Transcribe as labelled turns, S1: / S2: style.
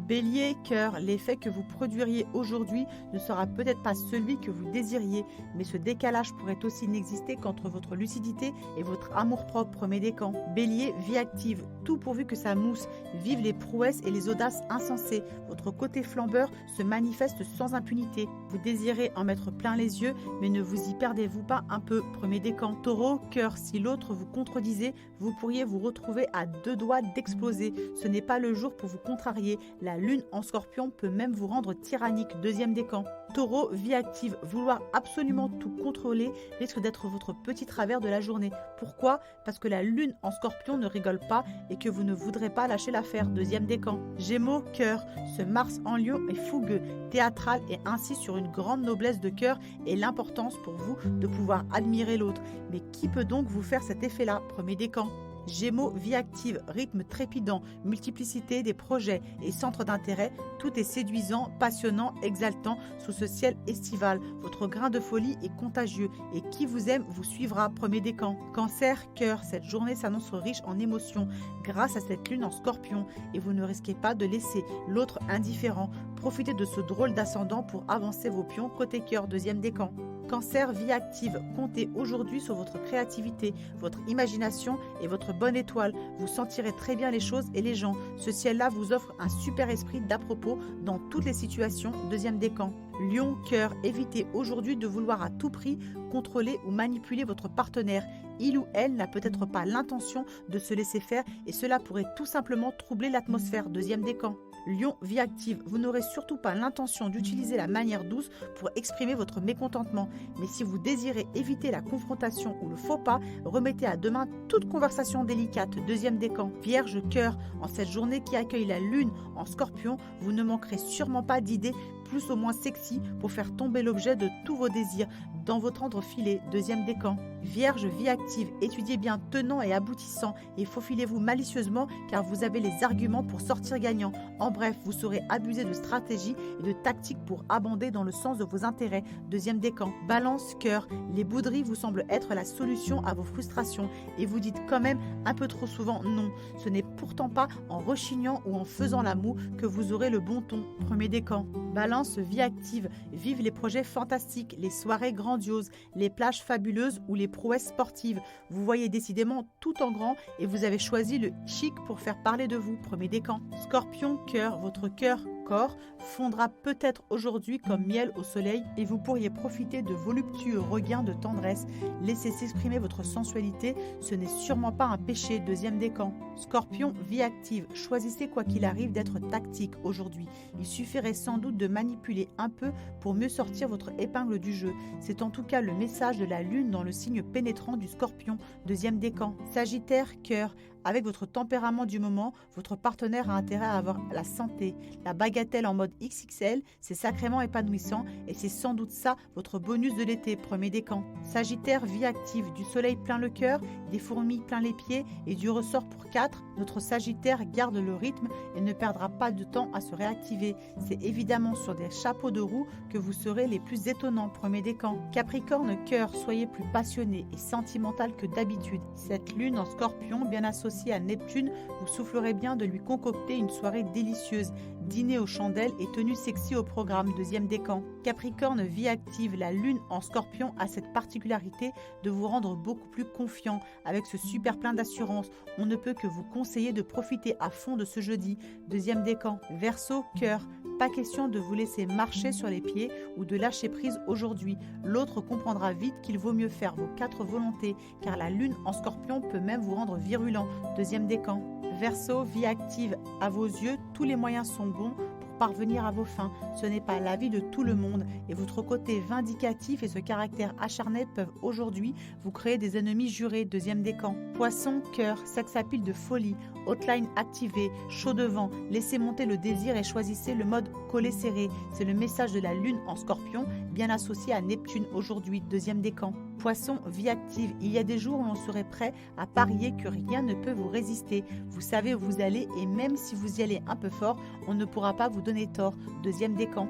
S1: Bélier, cœur, l'effet que vous produiriez aujourd'hui ne sera peut-être pas celui que vous désiriez, mais ce décalage pourrait aussi n'exister qu'entre votre lucidité et votre amour-propre. Premier décan. Bélier, vie active, tout pourvu que ça mousse, vive les prouesses et les audaces insensées. Votre côté flambeur se manifeste sans impunité. Vous désirez en mettre plein les yeux, mais ne vous y perdez-vous pas un peu. Premier décan. Taureau, cœur, si l'autre vous contredisait, vous pourriez vous retrouver à deux doigts d'exploser. Ce n'est pas le jour pour vous contrarier. La lune en scorpion peut même vous rendre tyrannique. Deuxième décan. Taureau, vie active, vouloir absolument tout contrôler risque d'être votre petit travers de la journée. Pourquoi? Parce que la lune en scorpion ne rigole pas et que vous ne voudrez pas lâcher l'affaire. Deuxième décan. Gémeaux, cœur, ce Mars en lion est fougueux, théâtral et ainsi sur une grande noblesse de cœur et l'importance pour vous de pouvoir admirer l'autre. Mais qui peut donc vous faire cet effet-là? Premier décan. Gémeaux, vie active, rythme trépidant, multiplicité des projets et centres d'intérêt, tout est séduisant, passionnant, exaltant sous ce ciel estival. Votre grain de folie est contagieux et qui vous aime vous suivra. Premier décan. Cancer, cœur, cette journée s'annonce riche en émotions grâce à cette lune en scorpion et vous ne risquez pas de laisser l'autre indifférent. Profitez de ce drôle d'ascendant pour avancer vos pions côté cœur. Deuxième décan. Cancer, vie active, comptez aujourd'hui sur votre créativité, votre imagination et votre bonne étoile. Vous sentirez très bien les choses et les gens. Ce ciel-là vous offre un super esprit d'à propos dans toutes les situations. Deuxième décan. Lion, cœur, évitez aujourd'hui de vouloir à tout prix contrôler ou manipuler votre partenaire. Il ou elle n'a peut-être pas l'intention de se laisser faire et cela pourrait tout simplement troubler l'atmosphère. Deuxième décan. Lion, vie active, vous n'aurez surtout pas l'intention d'utiliser la manière douce pour exprimer votre mécontentement. Mais si vous désirez éviter la confrontation ou le faux pas, remettez à demain toute conversation délicate. Deuxième décan. Vierge, cœur, en cette journée qui accueille la lune en scorpion, vous ne manquerez sûrement pas d'idées plus ou moins sexy pour faire tomber l'objet de tous vos désirs dans votre entrefilet. Deuxième décan. Vierge, vie active, étudiez bien tenant et aboutissant et faufilez-vous malicieusement car vous avez les arguments pour sortir gagnant. En bref, vous saurez abuser de stratégie et de tactique pour abonder dans le sens de vos intérêts. Deuxième décan. Balance, cœur, les bouderies vous semblent être la solution à vos frustrations et vous dites quand même un peu trop souvent non. Ce n'est pourtant pas en rechignant ou en faisant la moue que vous aurez le bon ton. Premier décan. Balance, vie active, vive les projets fantastiques, les soirées grandioses, les plages fabuleuses ou les prouesses sportives. Vous voyez décidément tout en grand et vous avez choisi le chic pour faire parler de vous. Premier décan. Scorpion, cœur, votre cœur corps fondra peut-être aujourd'hui comme miel au soleil et vous pourriez profiter de voluptueux regains de tendresse. Laissez s'exprimer votre sensualité, ce n'est sûrement pas un péché. Deuxième décan. Scorpion, vie active, choisissez quoi qu'il arrive d'être tactique aujourd'hui. Il suffirait sans doute de manipuler un peu pour mieux sortir votre épingle du jeu. C'est en tout cas le message de la lune dans le signe pénétrant du scorpion. Deuxième décan. Sagittaire, cœur, avec votre tempérament du moment, votre partenaire a intérêt à avoir la santé. La bagatelle en mode XXL, c'est sacrément épanouissant et c'est sans doute ça votre bonus de l'été. Premier décan. Sagittaire, vie active, du soleil plein le cœur, des fourmis plein les pieds et du ressort pour 4. Notre Sagittaire garde le rythme et ne perdra pas de temps à se réactiver. C'est évidemment sur des chapeaux de roue que vous serez les plus étonnants. Premier décan. Capricorne, cœur, soyez plus passionné et sentimental que d'habitude. Cette lune en scorpion, bien associée à Neptune, vous soufflerez bien de lui concocter une soirée délicieuse. Dîner aux chandelles et tenue sexy au programme. Deuxième décan. Capricorne, vie active, la lune en scorpion a cette particularité de vous rendre beaucoup plus confiant. Avec ce super plein d'assurance, on ne peut que vous conseiller de profiter à fond de ce jeudi. Deuxième décan. Verseau, cœur, pas question de vous laisser marcher sur les pieds ou de lâcher prise aujourd'hui. L'autre comprendra vite qu'il vaut mieux faire vos 4 volontés car la lune en scorpion peut même vous rendre virulent. Deuxième décan. Verseau, vie active, à vos yeux, tous les moyens sont bons pour parvenir à vos fins. Ce n'est pas l'avis de tout le monde et votre côté vindicatif et ce caractère acharné peuvent aujourd'hui vous créer des ennemis jurés. Deuxième décan. Poisson, cœur, sex appeal de folie, hotline activée, chaud devant, laissez monter le désir et choisissez le mode collé serré. C'est le message de la lune en scorpion, bien associé à Neptune aujourd'hui. Deuxième décan. Poisson, vie active, il y a des jours où l'on serait prêt à parier que rien ne peut vous résister. Vous savez où vous allez et même si vous y allez un peu fort, on ne pourra pas vous donner tort. Deuxième décan.